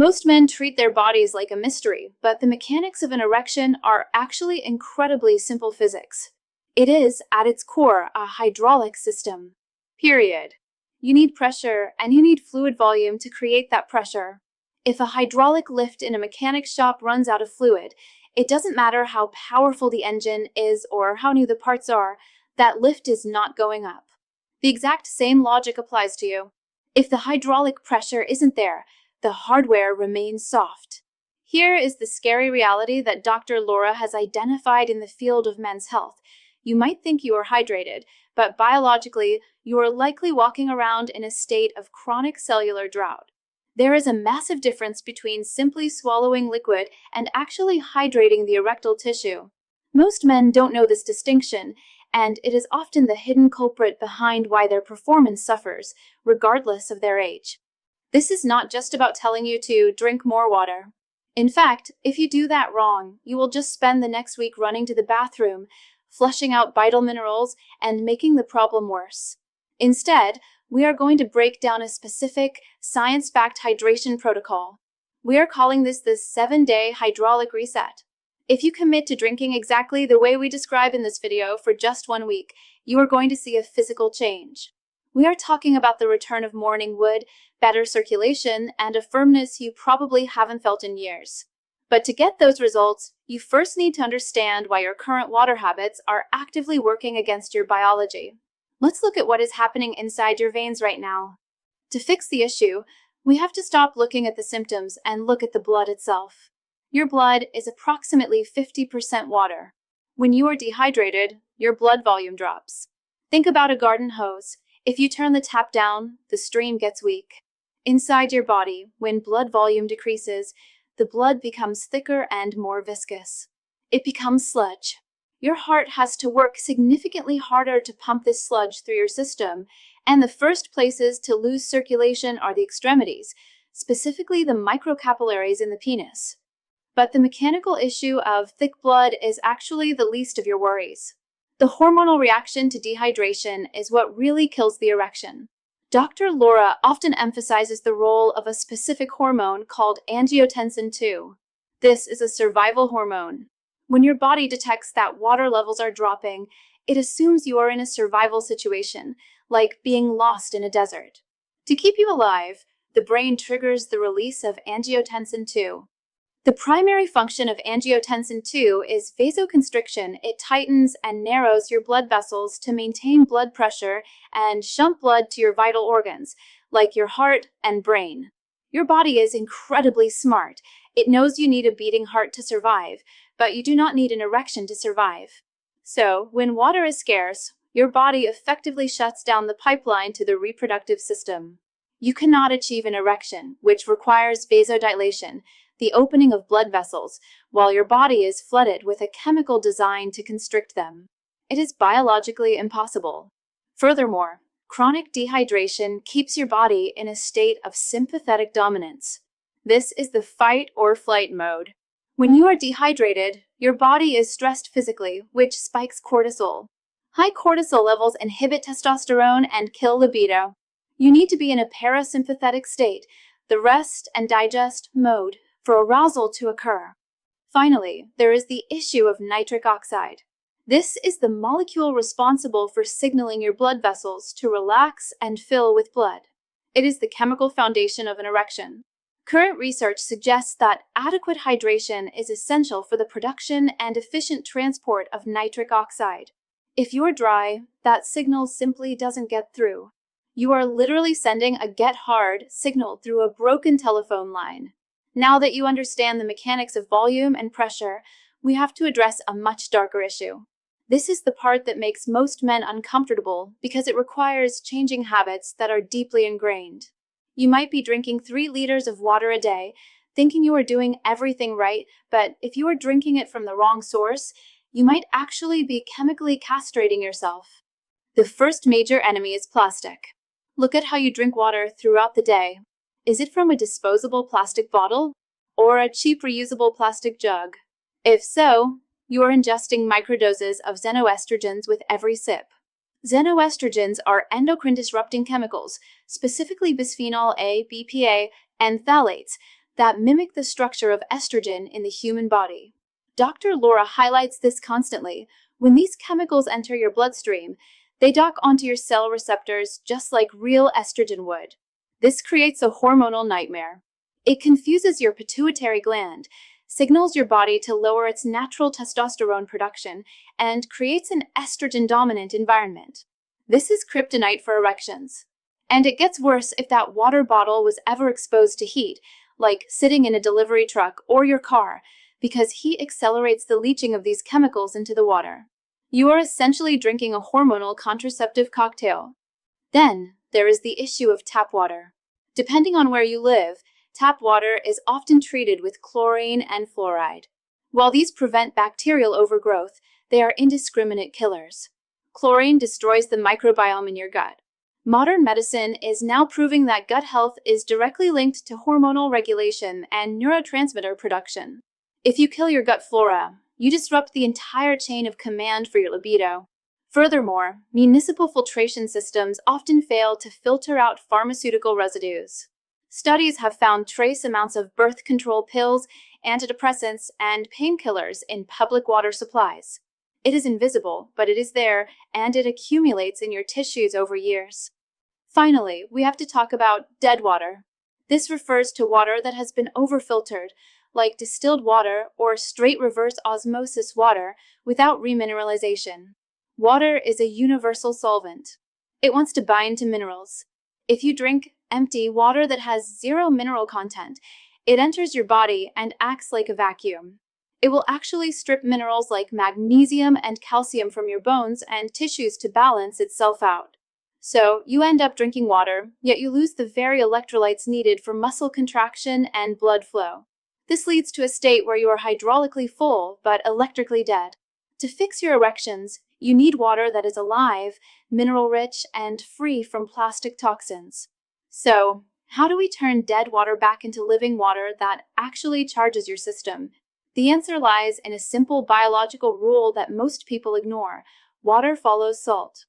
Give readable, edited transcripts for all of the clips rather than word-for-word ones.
Most men treat their bodies like a mystery, but the mechanics of an erection are actually incredibly simple physics. It is, at its core, a hydraulic system. Period. You need pressure, and you need fluid volume to create that pressure. If a hydraulic lift in a mechanic shop runs out of fluid, it doesn't matter how powerful the engine is or how new the parts are, that lift is not going up. The exact same logic applies to you. If the hydraulic pressure isn't there, the hardware remains soft. Here is the scary reality that Dr. Laura has identified in the field of men's health. You might think you are hydrated, but biologically, you are likely walking around in a state of chronic cellular drought. There is a massive difference between simply swallowing liquid and actually hydrating the erectile tissue. Most men don't know this distinction, and it is often the hidden culprit behind why their performance suffers, regardless of their age. This is not just about telling you to drink more water. In fact, if you do that wrong, you will just spend the next week running to the bathroom, flushing out vital minerals, and making the problem worse. Instead, we are going to break down a specific, science-backed hydration protocol. We are calling this the 7-day hydraulic reset. If you commit to drinking exactly the way we describe in this video for just 1 week, you are going to see a physical change. We are talking about the return of morning wood, better circulation, and a firmness you probably haven't felt in years. But to get those results, you first need to understand why your current water habits are actively working against your biology. Let's look at what is happening inside your veins right now. To fix the issue, we have to stop looking at the symptoms and look at the blood itself. Your blood is approximately 50% water. When you are dehydrated, your blood volume drops. Think about a garden hose. If you turn the tap down, the stream gets weak. Inside your body, when blood volume decreases, the blood becomes thicker and more viscous. It becomes sludge. Your heart has to work significantly harder to pump this sludge through your system, and the first places to lose circulation are the extremities, specifically the microcapillaries in the penis. But the mechanical issue of thick blood is actually the least of your worries. The hormonal reaction to dehydration is what really kills the erection. Dr. Laura often emphasizes the role of a specific hormone called angiotensin II. This is a survival hormone. When your body detects that water levels are dropping, it assumes you are in a survival situation, like being lost in a desert. To keep you alive, the brain triggers the release of angiotensin II. The primary function of angiotensin II is vasoconstriction. It tightens and narrows your blood vessels to maintain blood pressure and shunt blood to your vital organs, like your heart and brain. Your body is incredibly smart. It knows you need a beating heart to survive, but you do not need an erection to survive. So, when water is scarce, your body effectively shuts down the pipeline to the reproductive system. You cannot achieve an erection, which requires vasodilation, the opening of blood vessels, while your body is flooded with a chemical designed to constrict them. It is biologically impossible. Furthermore, chronic dehydration keeps your body in a state of sympathetic dominance. This is the fight or flight mode. When you are dehydrated, your body is stressed physically, which spikes cortisol. High cortisol levels inhibit testosterone and kill libido. You need to be in a parasympathetic state, the rest and digest mode, for arousal to occur. Finally, there is the issue of nitric oxide. This is the molecule responsible for signaling your blood vessels to relax and fill with blood. It is the chemical foundation of an erection. Current research suggests that adequate hydration is essential for the production and efficient transport of nitric oxide. If you're dry, that signal simply doesn't get through. You are literally sending a get hard signal through a broken telephone line. Now that you understand the mechanics of volume and pressure, we have to address a much darker issue. This is the part that makes most men uncomfortable because it requires changing habits that are deeply ingrained. You might be drinking 3 liters of water a day, thinking you are doing everything right, but if you are drinking it from the wrong source, you might actually be chemically castrating yourself. The first major enemy is plastic. Look at how you drink water throughout the day. Is it from a disposable plastic bottle or a cheap reusable plastic jug? If so, you are ingesting microdoses of xenoestrogens with every sip. Xenoestrogens are endocrine-disrupting chemicals, specifically bisphenol A, BPA, and phthalates, that mimic the structure of estrogen in the human body. Dr. Laura highlights this constantly. When these chemicals enter your bloodstream, they dock onto your cell receptors just like real estrogen would. This creates a hormonal nightmare. It confuses your pituitary gland, signals your body to lower its natural testosterone production, and creates an estrogen-dominant environment. This is kryptonite for erections. And it gets worse if that water bottle was ever exposed to heat, like sitting in a delivery truck or your car, because heat accelerates the leaching of these chemicals into the water. You are essentially drinking a hormonal contraceptive cocktail. Then, there is the issue of tap water. Depending on where you live, tap water is often treated with chlorine and fluoride. While these prevent bacterial overgrowth, they are indiscriminate killers. Chlorine destroys the microbiome in your gut. Modern medicine is now proving that gut health is directly linked to hormonal regulation and neurotransmitter production. If you kill your gut flora, you disrupt the entire chain of command for your libido. Furthermore, municipal filtration systems often fail to filter out pharmaceutical residues. Studies have found trace amounts of birth control pills, antidepressants, and painkillers in public water supplies. It is invisible, but it is there, and it accumulates in your tissues over years. Finally, we have to talk about dead water. This refers to water that has been overfiltered, like distilled water or straight reverse osmosis water without remineralization. Water is a universal solvent. It wants to bind to minerals. If you drink empty water that has zero mineral content, it enters your body and acts like a vacuum. It will actually strip minerals like magnesium and calcium from your bones and tissues to balance itself out. So, you end up drinking water, yet you lose the very electrolytes needed for muscle contraction and blood flow. This leads to a state where you are hydraulically full, but electrically dead. To fix your erections, you need water that is alive, mineral-rich, and free from plastic toxins. So, how do we turn dead water back into living water that actually charges your system? The answer lies in a simple biological rule that most people ignore: water follows salt.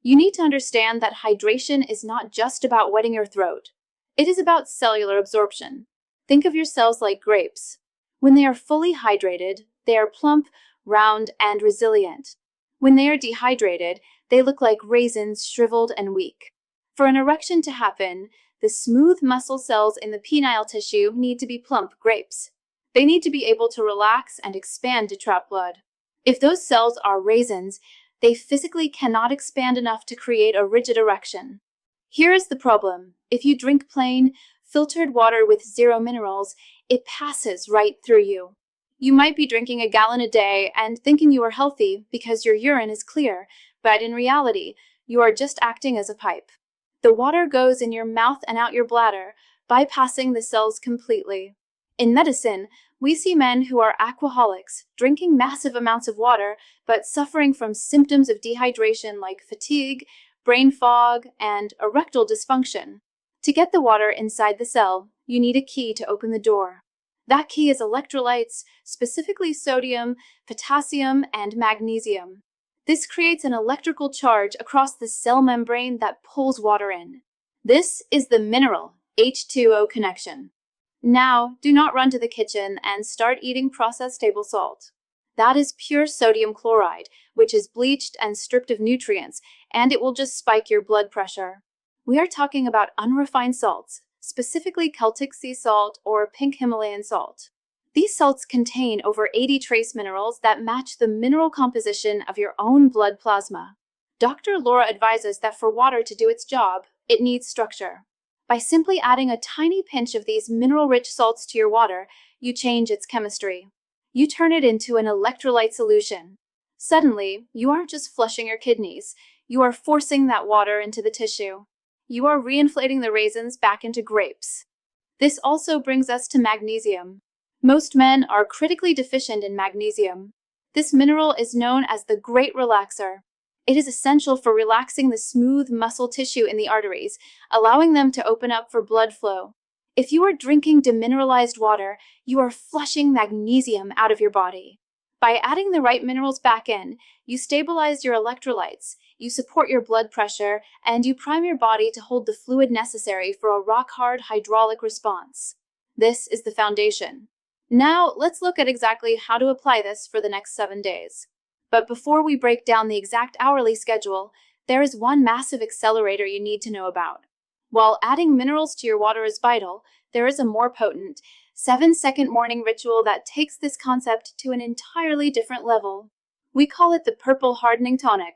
You need to understand that hydration is not just about wetting your throat. It is about cellular absorption. Think of your cells like grapes. When they are fully hydrated, they are plump, round, and resilient. When they are dehydrated, they look like raisins, shriveled and weak. For an erection to happen, the smooth muscle cells in the penile tissue need to be plump grapes. They need to be able to relax and expand to trap blood. If those cells are raisins, they physically cannot expand enough to create a rigid erection. Here is the problem. If you drink plain, filtered water with zero minerals, it passes right through you. You might be drinking a gallon a day and thinking you are healthy because your urine is clear, but in reality, you are just acting as a pipe. The water goes in your mouth and out your bladder, bypassing the cells completely. In medicine, we see men who are aquaholics, drinking massive amounts of water, but suffering from symptoms of dehydration like fatigue, brain fog, and erectile dysfunction. To get the water inside the cell, you need a key to open the door. That key is electrolytes, specifically sodium, potassium, and magnesium. This creates an electrical charge across the cell membrane that pulls water in. This is the mineral H2O connection. Now, do not run to the kitchen and start eating processed table salt. That is pure sodium chloride, which is bleached and stripped of nutrients, and it will just spike your blood pressure. We are talking about unrefined salts, specifically Celtic sea salt or pink Himalayan salt. These salts contain over 80 trace minerals that match the mineral composition of your own blood plasma. Dr. Laura advises that for water to do its job, it needs structure. By simply adding a tiny pinch of these mineral-rich salts to your water, you change its chemistry. You turn it into an electrolyte solution. Suddenly, you aren't just flushing your kidneys, you are forcing that water into the tissue. You are reinflating the raisins back into grapes. This also brings us to magnesium. Most men are critically deficient in magnesium. This mineral is known as the great relaxer. It is essential for relaxing the smooth muscle tissue in the arteries, allowing them to open up for blood flow. If you are drinking demineralized water, you are flushing magnesium out of your body. By adding the right minerals back in, you stabilize your electrolytes, you support your blood pressure, and you prime your body to hold the fluid necessary for a rock-hard hydraulic response. This is the foundation. Now, let's look at exactly how to apply this for the next 7 days. But before we break down the exact hourly schedule, there is one massive accelerator you need to know about. While adding minerals to your water is vital, there is a more potent 7-second morning ritual that takes this concept to an entirely different level. We call it the purple hardening tonic.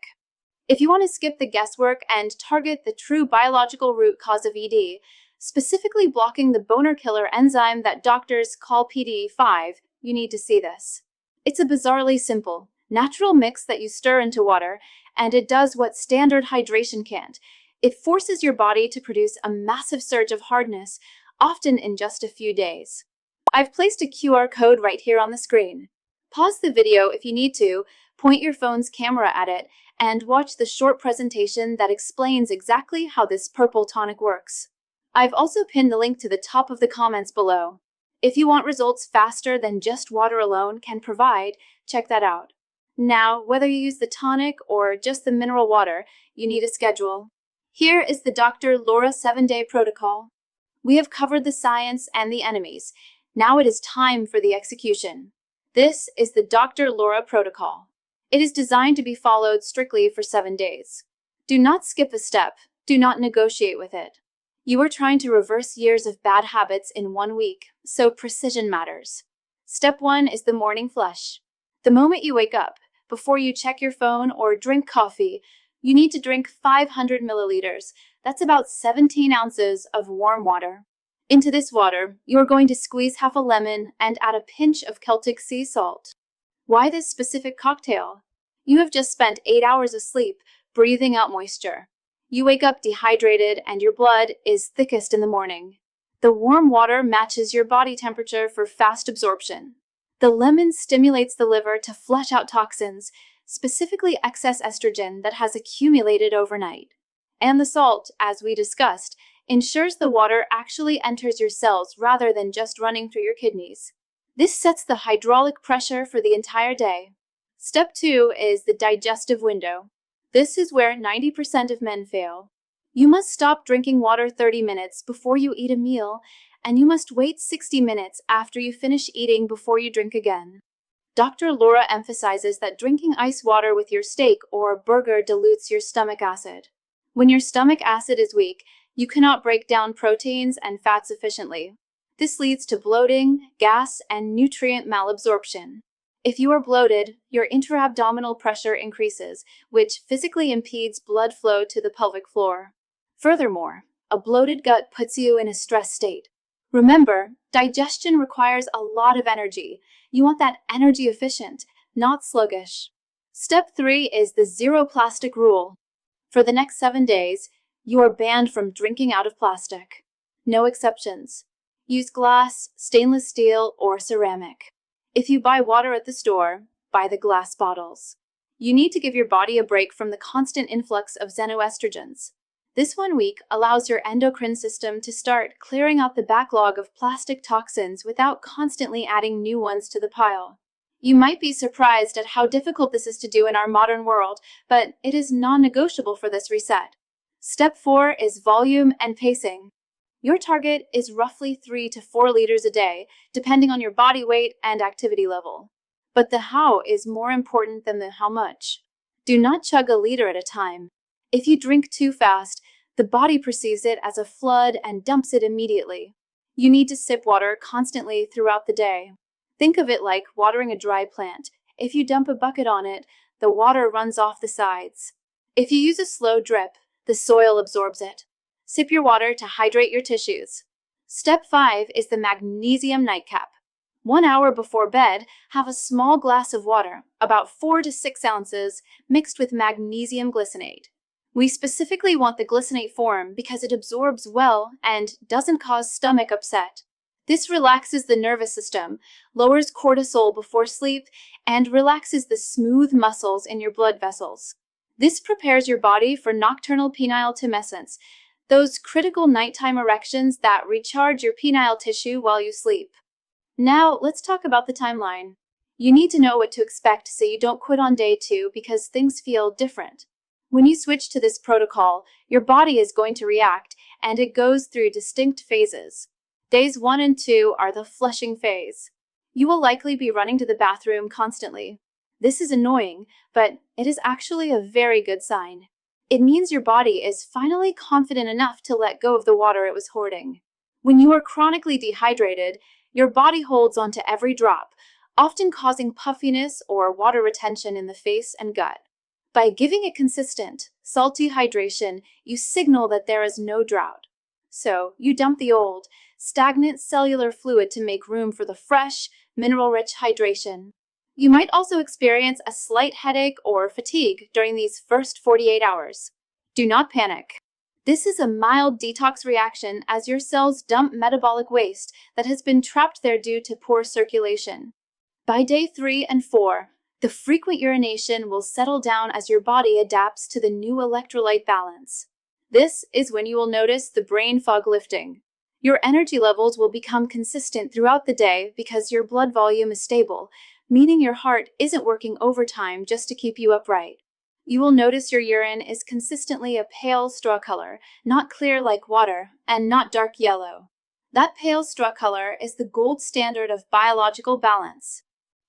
If you want to skip the guesswork and target the true biological root cause of ED, specifically blocking the boner killer enzyme that doctors call PDE5, you need to see this. It's a bizarrely simple, natural mix that you stir into water, and it does what standard hydration can't. It forces your body to produce a massive surge of hardness, often in just a few days. I've placed a QR code right here on the screen. Pause the video if you need to, point your phone's camera at it, and watch the short presentation that explains exactly how this purple tonic works. I've also pinned the link to the top of the comments below. If you want results faster than just water alone can provide, check that out. Now, whether you use the tonic or just the mineral water, you need a schedule. Here is the Dr. Laura 7-day protocol. We have covered the science and the enemies. Now it is time for the execution. This is the Dr. Laura protocol. It is designed to be followed strictly for 7 days. Do not skip a step. Do not negotiate with it. You are trying to reverse years of bad habits in 1 week, so precision matters. Step 1 is the morning flush. The moment you wake up, before you check your phone or drink coffee, you need to drink 500 milliliters. That's about 17 ounces of warm water. Into this water, you are going to squeeze half a lemon and add a pinch of Celtic sea salt. Why this specific cocktail? You have just spent 8 hours of sleep, breathing out moisture. You wake up dehydrated and your blood is thickest in the morning. The warm water matches your body temperature for fast absorption. The lemon stimulates the liver to flush out toxins, specifically excess estrogen that has accumulated overnight. And the salt, as we discussed, ensures the water actually enters your cells rather than just running through your kidneys. This sets the hydraulic pressure for the entire day. Step 2 is the digestive window. This is where 90% of men fail. You must stop drinking water 30 minutes before you eat a meal, and you must wait 60 minutes after you finish eating before you drink again. Dr. Laura emphasizes that drinking ice water with your steak or burger dilutes your stomach acid. When your stomach acid is weak, you cannot break down proteins and fats efficiently. This leads to bloating, gas, and nutrient malabsorption. If you are bloated, your intra-abdominal pressure increases, which physically impedes blood flow to the pelvic floor. Furthermore, a bloated gut puts you in a stress state. Remember, digestion requires a lot of energy. You want that energy efficient, not sluggish. Step 3 is the zero plastic rule. For the next 7 days, you are banned from drinking out of plastic. No exceptions. Use glass, stainless steel, or ceramic. If you buy water at the store, buy the glass bottles. You need to give your body a break from the constant influx of xenoestrogens. This 1 week allows your endocrine system to start clearing out the backlog of plastic toxins without constantly adding new ones to the pile. You might be surprised at how difficult this is to do in our modern world, but it is non-negotiable for this reset. Step 4 is volume and pacing. Your target is roughly 3 to 4 liters a day, depending on your body weight and activity level. But the how is more important than the how much. Do not chug a liter at a time. If you drink too fast, the body perceives it as a flood and dumps it immediately. You need to sip water constantly throughout the day. Think of it like watering a dry plant. If you dump a bucket on it, the water runs off the sides. If you use a slow drip, the soil absorbs it. Sip your water to hydrate your tissues. Step 5 is the magnesium nightcap. 1 hour before bed, have a small glass of water, about 4 to 6 ounces, mixed with magnesium glycinate. We specifically want the glycinate form because it absorbs well and doesn't cause stomach upset. This relaxes the nervous system, lowers cortisol before sleep, and relaxes the smooth muscles in your blood vessels. This prepares your body for nocturnal penile tumescence, those critical nighttime erections that recharge your penile tissue while you sleep. Now, let's talk about the timeline. You need to know what to expect so you don't quit on day 2 because things feel different. When you switch to this protocol, your body is going to react, and it goes through distinct phases. Days 1 and 2 are the flushing phase. You will likely be running to the bathroom constantly. This is annoying, but it is actually a very good sign. It means your body is finally confident enough to let go of the water it was hoarding. When you are chronically dehydrated, your body holds onto every drop, often causing puffiness or water retention in the face and gut. By giving it consistent, salty hydration, you signal that there is no drought. So, you dump the old, stagnant cellular fluid to make room for the fresh, mineral-rich hydration. You might also experience a slight headache or fatigue during these first 48 hours. Do not panic. This is a mild detox reaction as your cells dump metabolic waste that has been trapped there due to poor circulation. By day 3 and 4, the frequent urination will settle down as your body adapts to the new electrolyte balance. This is when you will notice the brain fog lifting. Your energy levels will become consistent throughout the day because your blood volume is stable, meaning your heart isn't working overtime just to keep you upright. You will notice your urine is consistently a pale straw color, not clear like water, and not dark yellow. That pale straw color is the gold standard of biological balance.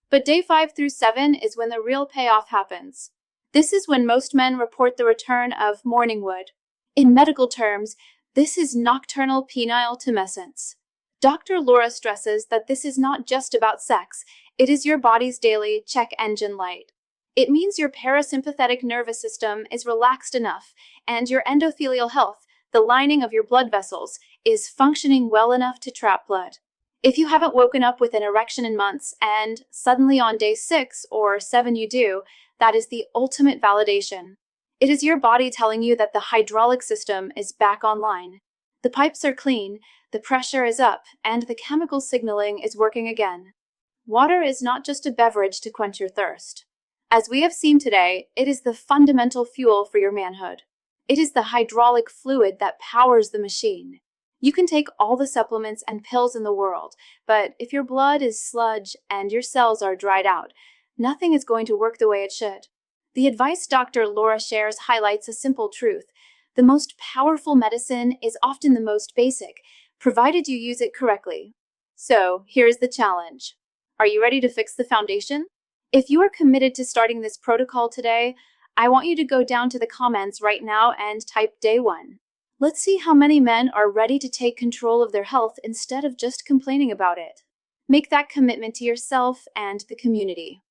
But day 5 through 7 is when the real payoff happens. This is when most men report the return of morning wood. In medical terms, this is nocturnal penile tumescence. Dr. Laura stresses that this is not just about sex, it is your body's daily check engine light. It means your parasympathetic nervous system is relaxed enough, and your endothelial health, the lining of your blood vessels, is functioning well enough to trap blood. If you haven't woken up with an erection in months, and suddenly on day 6 or 7 you do, that is the ultimate validation. It is your body telling you that the hydraulic system is back online. The pipes are clean, the pressure is up, and the chemical signaling is working again. Water is not just a beverage to quench your thirst. As we have seen today, it is the fundamental fuel for your manhood. It is the hydraulic fluid that powers the machine. You can take all the supplements and pills in the world, but if your blood is sludge and your cells are dried out, nothing is going to work the way it should. The advice Dr. Laura shares highlights a simple truth. The most powerful medicine is often the most basic, provided you use it correctly. So, here's the challenge. Are you ready to fix the foundation? If you are committed to starting this protocol today, I want you to go down to the comments right now and type day 1. Let's see how many men are ready to take control of their health instead of just complaining about it. Make that commitment to yourself and the community.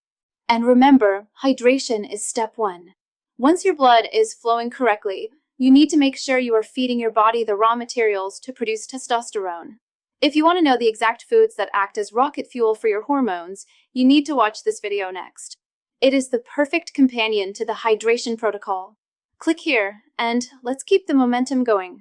And remember, hydration is step 1. Once your blood is flowing correctly, you need to make sure you are feeding your body the raw materials to produce testosterone. If you want to know the exact foods that act as rocket fuel for your hormones, you need to watch this video next. It is the perfect companion to the hydration protocol. Click here, and let's keep the momentum going.